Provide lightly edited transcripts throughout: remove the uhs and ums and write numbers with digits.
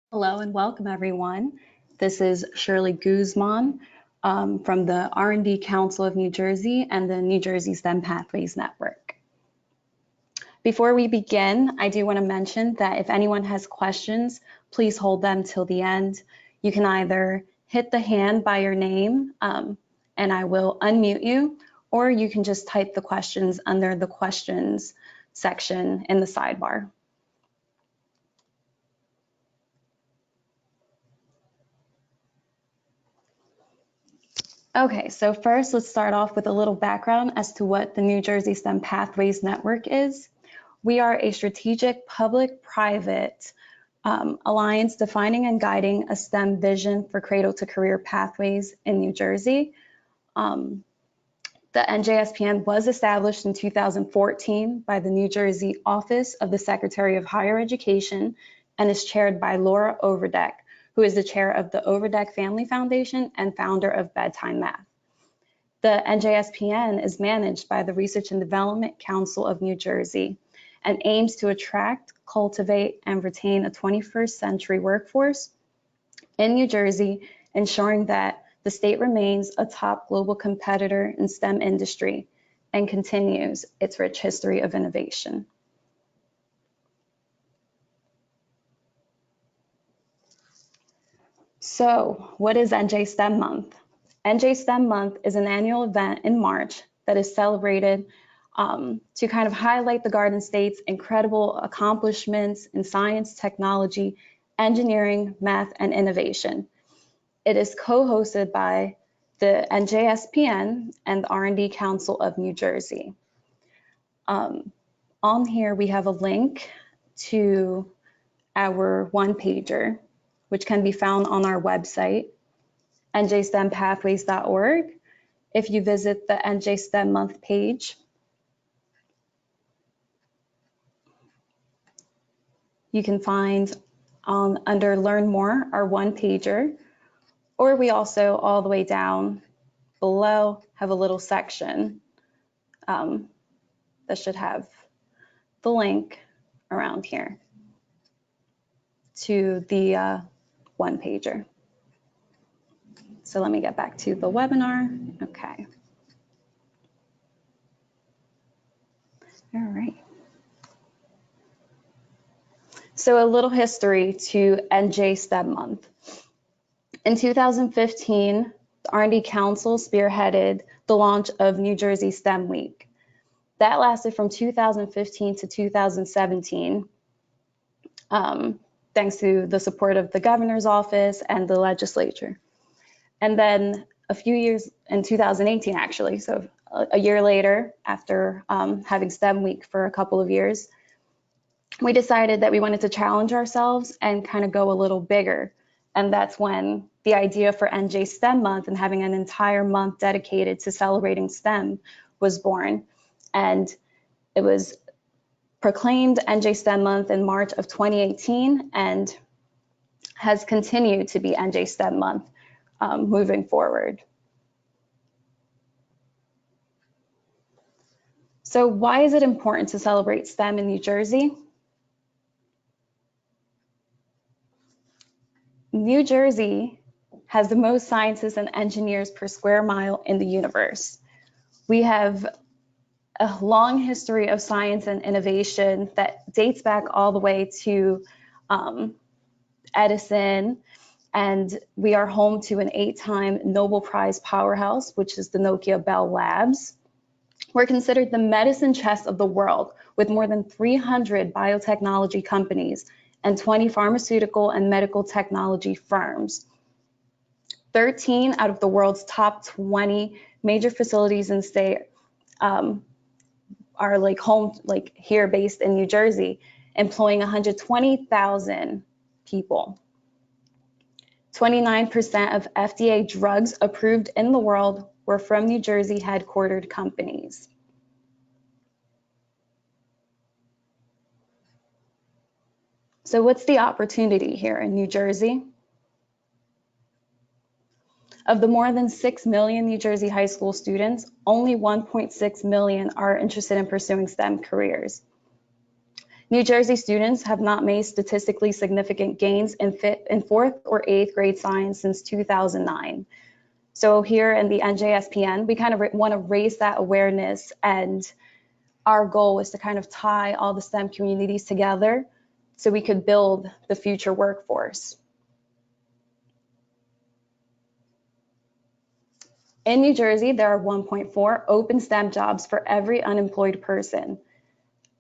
Hello and welcome everyone. This is Shirley Guzman from the R&D Council of New Jersey and the New Jersey STEM Pathways Network. Before we begin, I do want to mention that if anyone has questions, please hold them till the end. You can either hit the hand by your name and I will unmute you, or you can just type the questions under the questions section in the sidebar. Okay, so first let's start off with a little background as to what the New Jersey STEM Pathways Network is. We are a strategic public-private alliance defining and guiding a STEM vision for cradle-to-career pathways in New Jersey. The NJSPN was established in 2014 by the New Jersey Office of the Secretary of Higher Education and is chaired by Laura Overdeck, who is the chair of the Overdeck Family Foundation and founder of Bedtime Math. The NJSPN is managed by the Research and Development Council of New Jersey and aims to attract, cultivate, and retain a 21st century workforce in New Jersey, ensuring that the state remains a top global competitor in STEM industry and continues its rich history of innovation. So, what is NJ STEM Month? NJ STEM Month is an annual event in March that is celebrated to kind of highlight the Garden State's incredible accomplishments in science, technology, engineering, math, and innovation. It is co-hosted by the NJSPN and the R&D Council of New Jersey. On here, we have a link to our one-pager, which can be found on our website, njstempathways.org. If you visit the NJ STEM Month page, you can find under Learn More our one-pager, or we also all the way down below have a little section that should have the link around here to the one-pager. So let me get back to the webinar. Okay. All right. So a little history to NJ STEM Month. In 2015, the R&D Council spearheaded the launch of New Jersey STEM Week. That lasted from 2015 to 2017, thanks to the support of the governor's office and the legislature. And then a few years, in 2018 actually, so a year later, after having STEM Week for a couple of years, we decided that we wanted to challenge ourselves and kind of go a little bigger. And that's when the idea for NJ STEM Month and having an entire month dedicated to celebrating STEM was born. And it was proclaimed NJ STEM Month in March of 2018 and has continued to be NJ STEM Month moving forward. So why is it important to celebrate STEM in New Jersey? New Jersey has the most scientists and engineers per square mile in the universe. We have a long history of science and innovation that dates back all the way to Edison, and we are home to an 8-time Nobel Prize powerhouse, which is the Nokia Bell Labs. We're considered the medicine chest of the world with more than 300 biotechnology companies and 20 pharmaceutical and medical technology firms. 13 out of the world's top 20 major facilities in state are here based in New Jersey, employing 120,000 people. 29% of FDA drugs approved in the world were from New Jersey headquartered companies. So what's the opportunity here in New Jersey? Of the more than 6 million New Jersey high school students, only 1.6 million are interested in pursuing STEM careers. New Jersey students have not made statistically significant gains in fourth or eighth grade science since 2009. So here in the NJSPN, we kind of want to raise that awareness, and our goal is to kind of tie all the STEM communities together so we could build the future workforce. In New Jersey, there are 1.4 open STEM jobs for every unemployed person,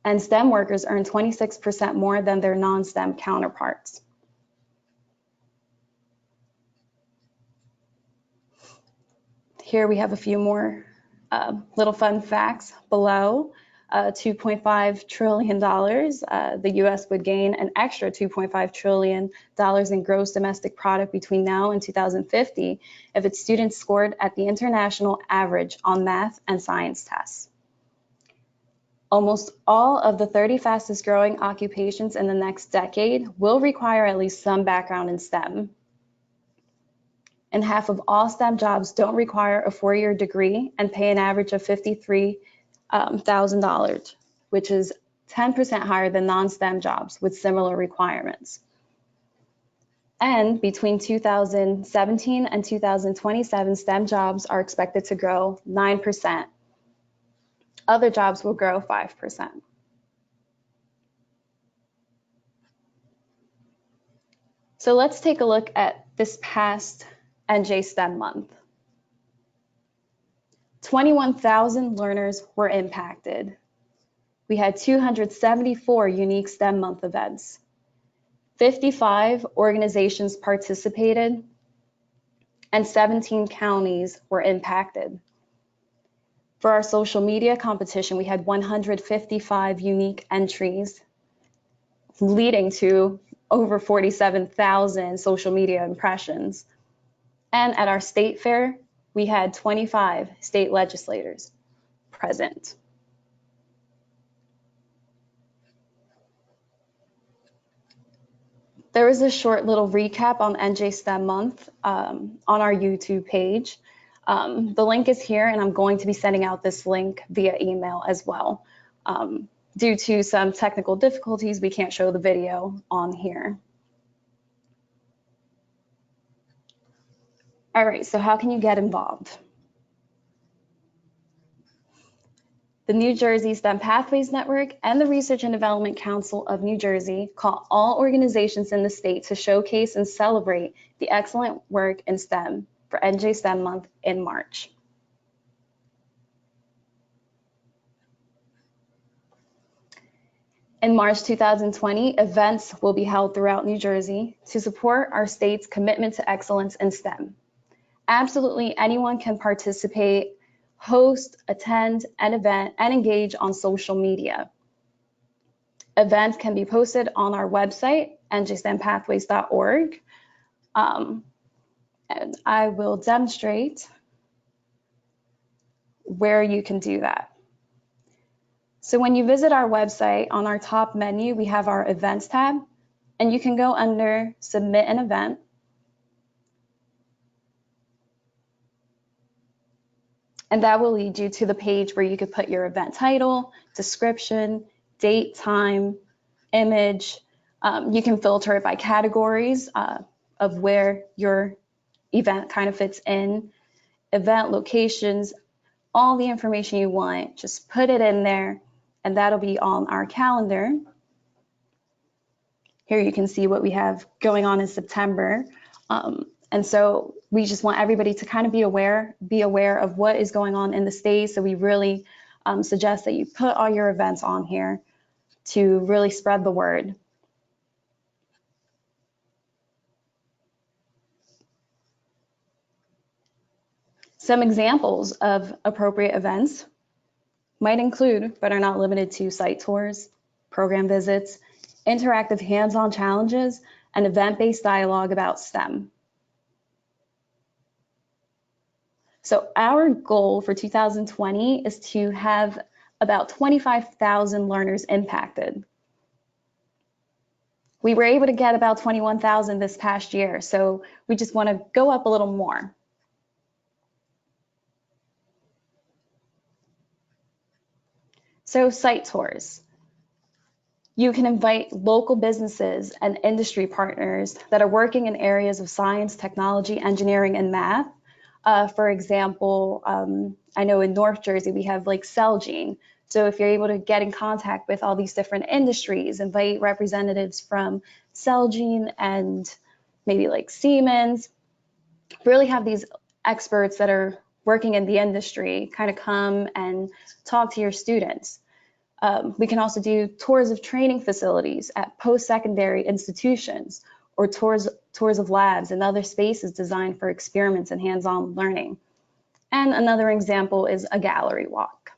and STEM workers earn 26% more than their non-STEM counterparts. Here we have a few more little fun facts below. $2.5 trillion, the US would gain an extra $2.5 trillion in gross domestic product between now and 2050 if its students scored at the international average on math and science tests. Almost all of the 30 fastest growing occupations in the next decade will require at least some background in STEM. And half of all STEM jobs don't require a 4-year degree and pay an average of $53,000, which is 10% higher than non-STEM jobs with similar requirements. And between 2017 and 2027, STEM jobs are expected to grow 9%. Other jobs will grow 5%. So let's take a look at this past NJ STEM month. 21,000 learners were impacted. We had 274 unique STEM month events. 55 organizations participated, and 17 counties were impacted. For our social media competition, we had 155 unique entries, leading to over 47,000 social media impressions. And at our state fair, we had 25 state legislators present. There is a short little recap on NJ STEM Month on our YouTube page. The link is here, and I'm going to be sending out this link via email as well. Due to some technical difficulties, we can't show the video on here. All right, so how can you get involved? The New Jersey STEM Pathways Network and the Research and Development Council of New Jersey call all organizations in the state to showcase and celebrate the excellent work in STEM for NJ STEM Month in March. In March 2020, events will be held throughout New Jersey to support our state's commitment to excellence in STEM. Absolutely anyone can participate, host, attend an event, and engage on social media. Events can be posted on our website, njstempathways.org. And I will demonstrate where you can do that. So when you visit our website, on our top menu, we have our events tab, and you can go under submit an event. And that will lead you to the page where you could put your event title, description, date, time, image. You can filter it by categories of where your event kind of fits in, event locations, all the information you want, just put it in there, and that'll be on our calendar. Here you can see what we have going on in September. And so we just want everybody to kind of be aware of what is going on in the state. So we really suggest that you put all your events on here to really spread the word. Some examples of appropriate events might include, but are not limited to, site tours, program visits, interactive hands-on challenges, and event-based dialogue about STEM. So our goal for 2020 is to have about 25,000 learners impacted. We were able to get about 21,000 this past year, so we just want to go up a little more. So site tours. You can invite local businesses and industry partners that are working in areas of science, technology, engineering, and math. For example, I know in North Jersey we have like Celgene. So if you're able to get in contact with all these different industries, invite representatives from Celgene and maybe like Siemens, really have these experts that are working in the industry kind of come and talk to your students. We can also do tours of training facilities at post-secondary institutions or tours of labs and other spaces designed for experiments and hands-on learning. And another example is a gallery walk.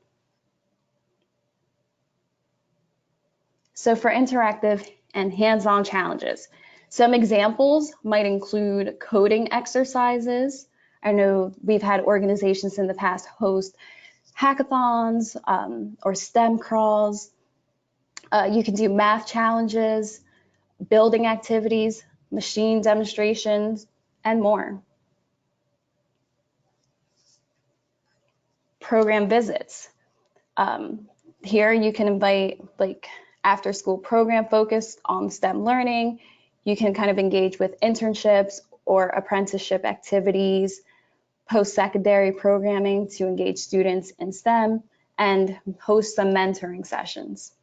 So for interactive and hands-on challenges, some examples might include coding exercises. I know we've had organizations in the past host hackathons or STEM crawls. You can do math challenges, building activities, machine demonstrations, and more. Program visits. Here you can invite like after school program focused on STEM learning. You can kind of engage with internships or apprenticeship activities, post-secondary programming to engage students in STEM, and host some mentoring sessions.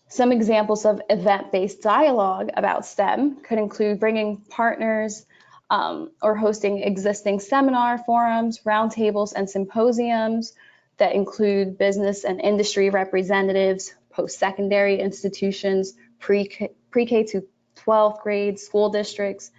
Some examples of event-based dialogue about STEM could include bringing partners or hosting existing seminar forums, roundtables, and symposiums that include business and industry representatives, post-secondary institutions, pre-K to 12th grade school districts,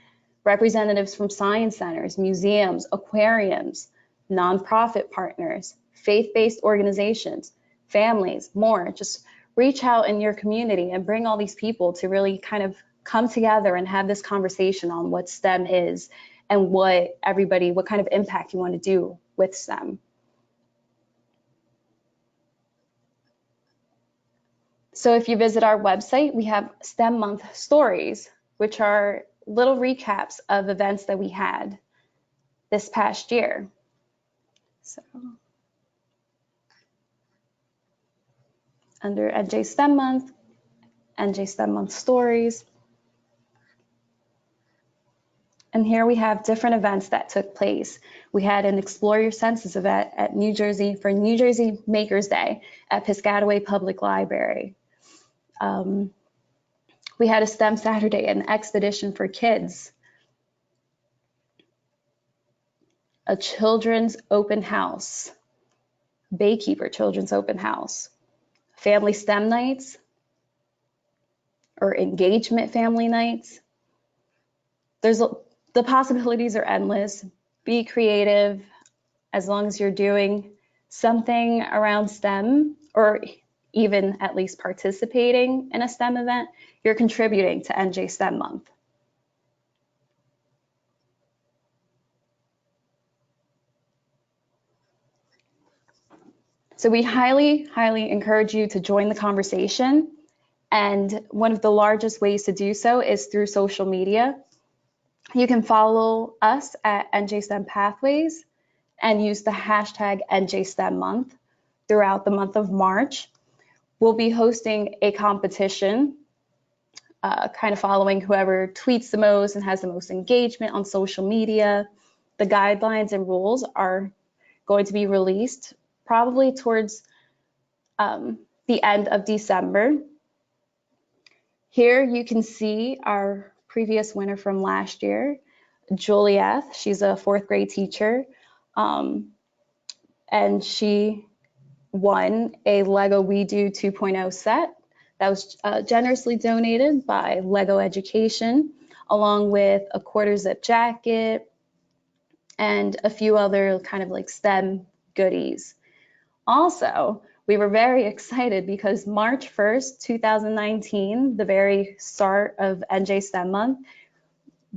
representatives from science centers, museums, aquariums, nonprofit partners, faith-based organizations, families, more. Just reach out in your community and bring all these people to really kind of come together and have this conversation on what STEM is and what kind of impact you want to do with STEM. So if you visit our website, we have STEM Month Stories, which are little recaps of events that we had this past year. So under NJ STEM Month, NJ STEM Month Stories. And here we have different events that took place. We had an Explore Your Senses event at New Jersey for New Jersey Makers Day at Piscataway Public Library. We had a STEM Saturday, an expedition for kids, a children's open house, Baykeeper Children's Open House, family STEM nights, or engagement family nights. The possibilities are endless. Be creative. As long as you're doing something around STEM, or even at least participating in a STEM event, you're contributing to NJ STEM Month. So we highly, highly encourage you to join the conversation. And one of the largest ways to do so is through social media. You can follow us at NJ STEM Pathways and use the hashtag NJ STEM Month throughout the month of March. We'll be hosting a competition, kind of following whoever tweets the most and has the most engagement on social media. The guidelines and rules are going to be released probably towards the end of December. Here you can see our previous winner from last year, Juliette. She's a 4th grade teacher, and she won a Lego We Do 2.0 set that was generously donated by Lego Education, along with a quarter zip jacket and a few other kind of like STEM goodies. Also, we were very excited because March 1st, 2019, the very start of NJ STEM Month,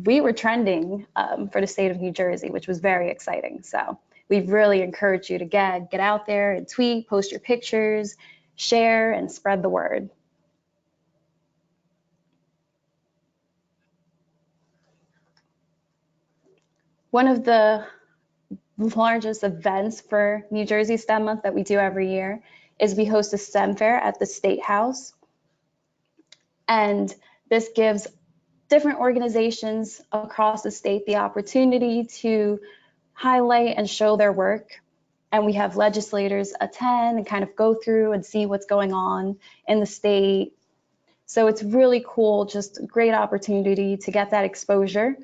we were trending for the state of New Jersey, which was very exciting. So we really encourage you to get out there and tweet, post your pictures, share, and spread the word. One of the largest events for New Jersey STEM Month that we do every year is we host a STEM fair at the State House. And this gives different organizations across the state the opportunity to highlight and show their work. And we have legislators attend and kind of go through and see what's going on in the state. So it's really cool, just a great opportunity to get that exposure.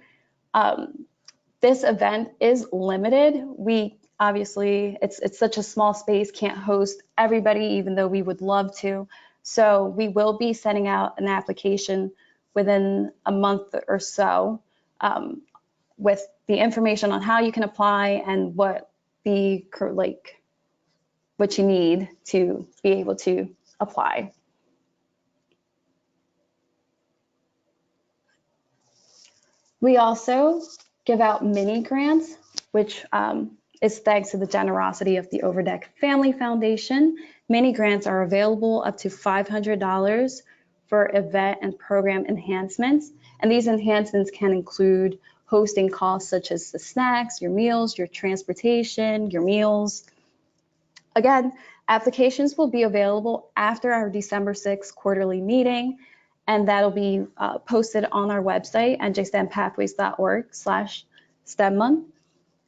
This event is limited. We obviously, it's such a small space, can't host everybody, even though we would love to. So we will be sending out an application within a month or so with the information on how you can apply and what you need to be able to apply. We also give out mini grants, which is thanks to the generosity of the Overdeck Family Foundation. Mini grants are available up to $500 for event and program enhancements. And these enhancements can include hosting costs such as the snacks, your meals, your transportation, your meals. Again, applications will be available after our December 6th quarterly meeting, and that'll be posted on our website, njstempathways.org/STEM month.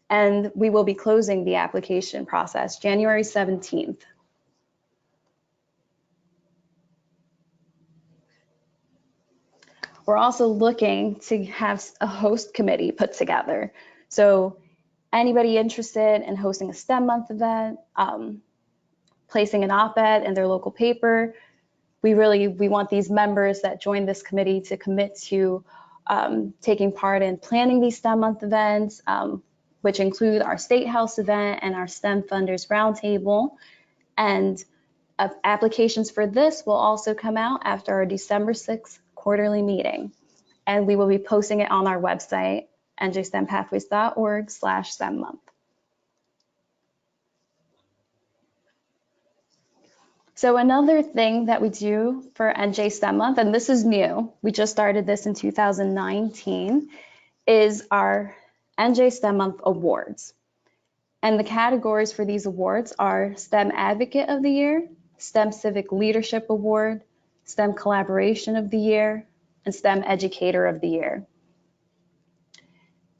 And we will be closing the application process January 17th. We're also looking to have a host committee put together. So anybody interested in hosting a STEM month event, placing an op-ed in their local paper, we want these members that join this committee to commit to taking part in planning these STEM month events, which include our State House event and our STEM Funders Roundtable. And applications for this will also come out after our December 6th quarterly meeting. And we will be posting it on our website, njstempathways.org/STEM month. So another thing that we do for NJ STEM Month, and this is new, we just started this in 2019, is our NJ STEM Month Awards. And the categories for these awards are STEM Advocate of the Year, STEM Civic Leadership Award, STEM Collaboration of the Year, and STEM Educator of the Year.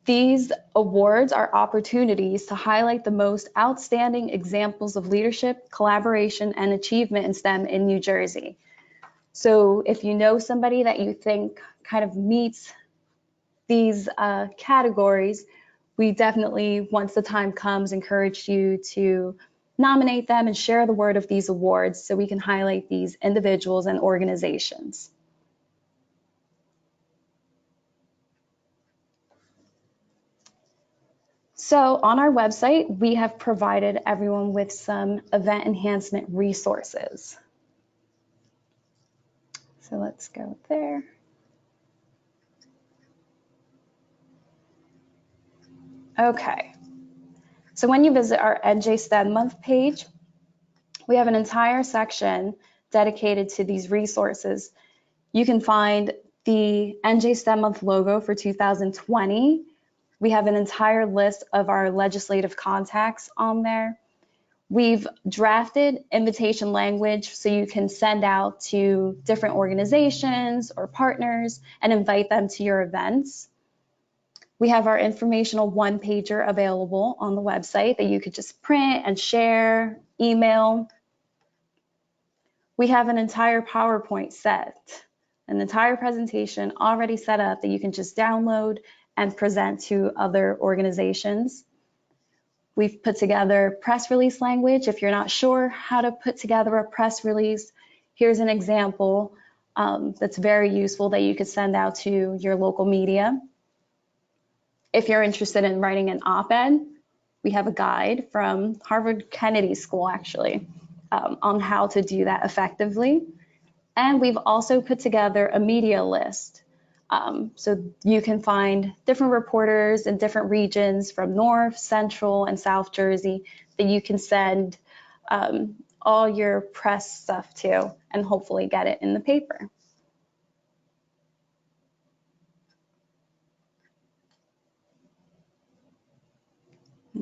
These awards are opportunities to highlight the most outstanding examples of leadership, collaboration, and achievement in STEM in New Jersey. So if you know somebody that you think kind of meets these categories, we definitely, once the time comes, encourage you to nominate them and share the word of these awards so we can highlight these individuals and organizations. So on our website, we have provided everyone with some event enhancement resources. So let's go there. Okay. So when you visit our NJ STEM Month page, we have an entire section dedicated to these resources. You can find the NJ STEM Month logo for 2020. We have an entire list of our legislative contacts on there. We've drafted invitation language so you can send out to different organizations or partners and invite them to your events. We have our informational one-pager available on the website that you could just print and share, email. We have an entire PowerPoint set, an entire presentation already set up that you can just download and present to other organizations. We've put together press release language. If you're not sure how to put together a press release, here's an example that's very useful that you could send out to your local media. If you're interested in writing an op-ed, we have a guide from Harvard Kennedy School, actually, on how to do that effectively. And we've also put together a media list. So you can find different reporters in different regions from North, Central, and South Jersey that you can send all your press stuff to and hopefully get it in the paper.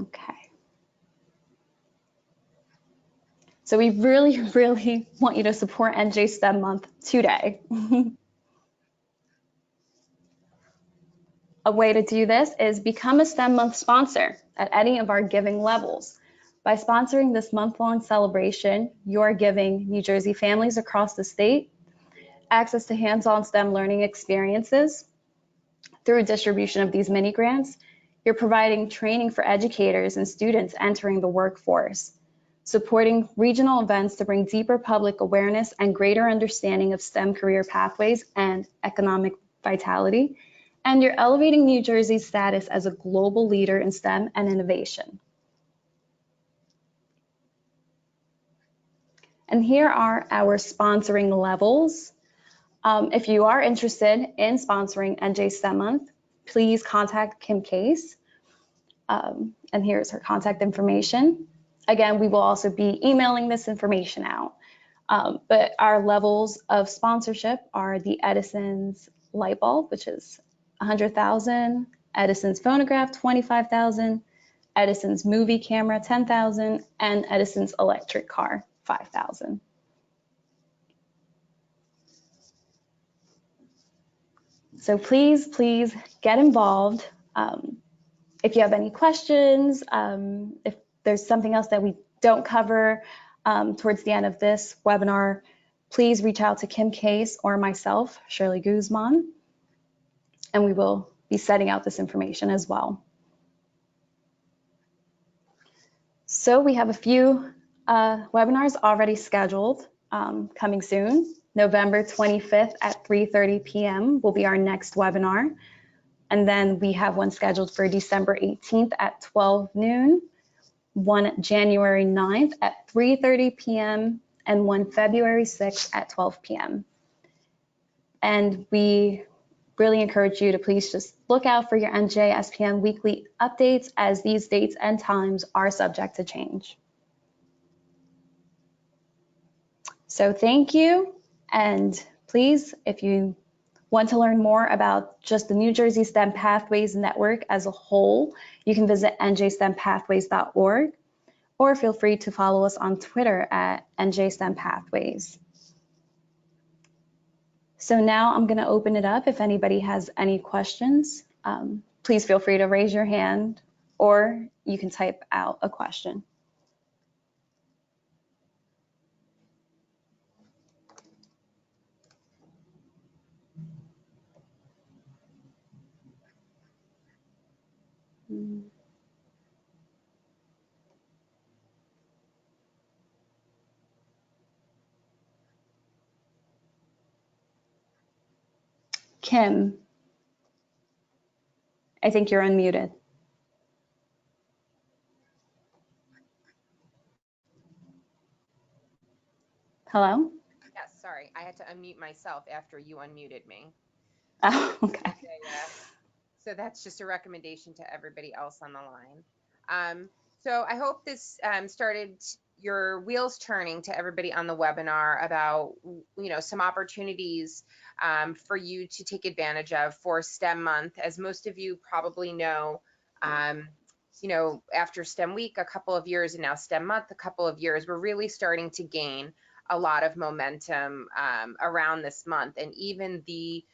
Okay. So we really, really want you to support NJ STEM Month today. A way to do this is become a STEM Month sponsor at any of our giving levels. By sponsoring this month-long celebration, you are giving New Jersey families across the state access to hands-on STEM learning experiences. Through distribution of these mini grants, you're providing training for educators and students entering the workforce, supporting regional events to bring deeper public awareness and greater understanding of STEM career pathways and economic vitality, and you're elevating New Jersey's status as a global leader in STEM and innovation. And here are our sponsoring levels. If you are interested in sponsoring NJ STEM Month, please contact Kim Case. And here's her contact information. Again, we will also be emailing this information out. But our levels of sponsorship are the Edison's light bulb, which is 100,000, Edison's phonograph, 25,000, Edison's movie camera, 10,000, and Edison's electric car, 5,000. So please, please get involved. If you have any questions, if there's something else that we don't cover towards the end of this webinar, please reach out to Kim Case or myself, Shirley Guzman, and we will be setting out this information as well. So we have a few webinars already scheduled coming soon. November 25th at 3:30 p.m. will be our next webinar. And then we have one scheduled for December 18th at 12 noon, one January 9th at 3:30 p.m., and one February 6th at 12 p.m. And we really encourage you to please just look out for your NJ SPM weekly updates, as these dates and times are subject to change. So thank you, and please, if you want to learn more about just the New Jersey STEM Pathways Network as a whole, you can visit njstempathways.org, or feel free to follow us on Twitter at njstempathways. So now I'm going to open it up. If anybody has any questions, please feel free to raise your hand, or you can type out a question. Kim, I think you're unmuted. Hello? Yes, sorry, I had to unmute myself after you unmuted me. Oh, okay. So that's just a recommendation to everybody else on the line. So I hope this started your wheels turning to everybody on the webinar about, some opportunities for you to take advantage of for STEM Month. As most of you probably know, after STEM Week a couple of years and now STEM Month a couple of years, we're really starting to gain a lot of momentum around this month. And even the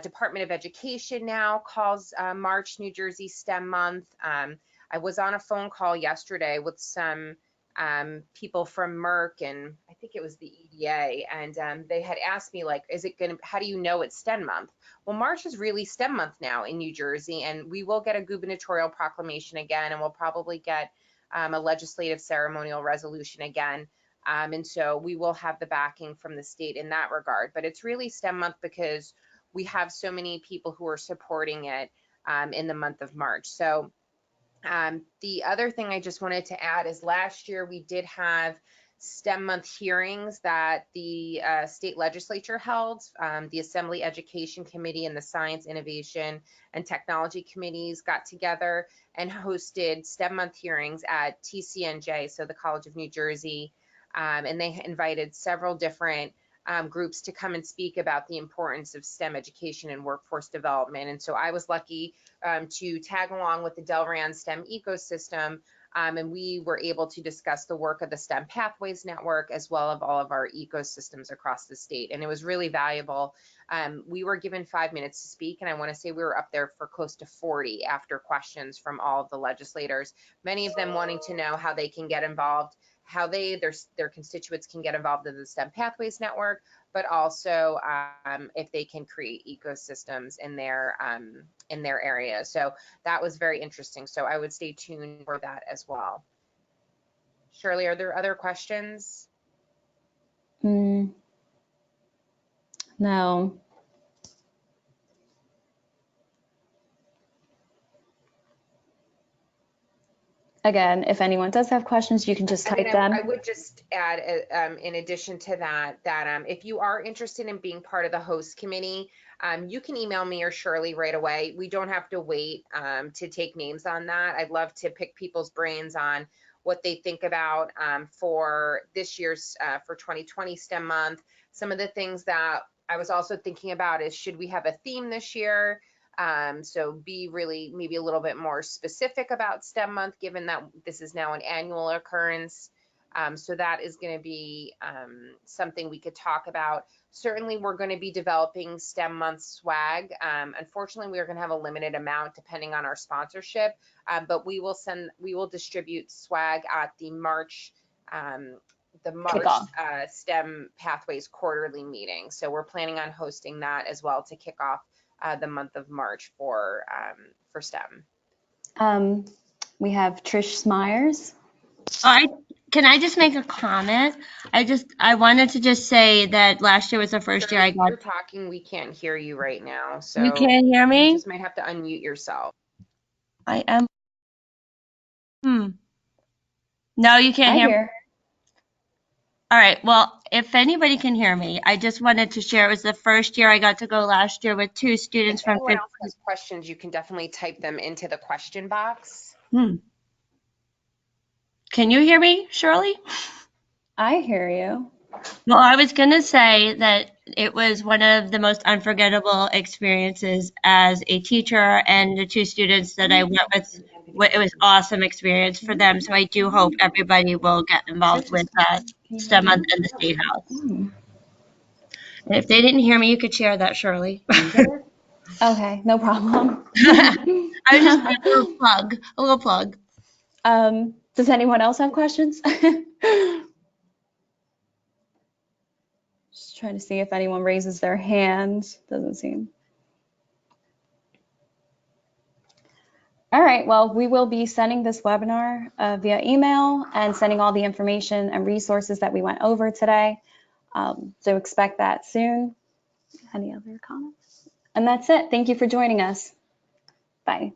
Department of Education now calls March New Jersey STEM Month. I was on a phone call yesterday with some people from Merck, and I think it was the EDA, and they had asked me, like, how do you know it's STEM Month? Well, March is really STEM Month now in New Jersey, and we will get a gubernatorial proclamation again, and we'll probably get a legislative ceremonial resolution again. And so we will have the backing from the state in that regard. But it's really STEM Month because we have so many people who are supporting it in the month of March. So the other thing I just wanted to add is last year we did have STEM Month hearings that the state legislature held. The Assembly Education Committee and the Science, Innovation, and Technology Committees got together and hosted STEM Month hearings at TCNJ, so the College of New Jersey, and they invited several different groups to come and speak about the importance of STEM education and workforce development. And so I was lucky to tag along with the Delran STEM ecosystem, and we were able to discuss the work of the STEM Pathways Network as well as all of our ecosystems across the state. And it was really valuable. We were given 5 minutes to speak, and I want to say we were up there for close to 40 after questions from all of the legislators, many of them wanting to know how they can get involved, how their constituents can get involved in the STEM Pathways Network, but also if they can create ecosystems in their area. So that was very interesting. So I would stay tuned for that as well. Shirley, are there other questions? No. Again, if anyone does have questions, you can just type them. I would just add, in addition to that, if you are interested in being part of the host committee, you can email me or Shirley right away. We don't have to wait to take names on that. I'd love to pick people's brains on what they think about for this year's, for 2020 STEM month. Some of the things that I was also thinking about is, should we have a theme this year? So be really maybe a little bit more specific about STEM month, given that this is now an annual occurrence. So that is going to be something we could talk about. Certainly, we're going to be developing STEM month swag. Unfortunately, we are going to have a limited amount depending on our sponsorship, but we will distribute swag at the March STEM Pathways quarterly meeting. So we're planning on hosting that as well to kick off the month of March for STEM. We have Trish Smyers. Can I just make a comment? I wanted to just say that last year was the first year I got. You're talking, we can't hear you right now. So You can't hear me? You just might have to unmute yourself. I am. No, you can't hear me. All right. Well, if anybody can hear me, I just wanted to share. It was the first year I got to go last year with 2 students from. If anyone else has questions, you can definitely type them into the question box. Can you hear me, Shirley? I hear you. Well, I was going to say that it was one of the most unforgettable experiences as a teacher, and the 2 students that I went with, it was awesome experience for them. So I do hope everybody will get involved with STEM month in the State House. And if they didn't hear me, you could share that, Shirley. Okay, no problem. I was just a little plug. Does anyone else have questions? Just trying to see if anyone raises their hand. Doesn't seem. All right, well, we will be sending this webinar via email and sending all the information and resources that we went over today. So expect that soon. Any other comments? And that's it. Thank you for joining us. Bye.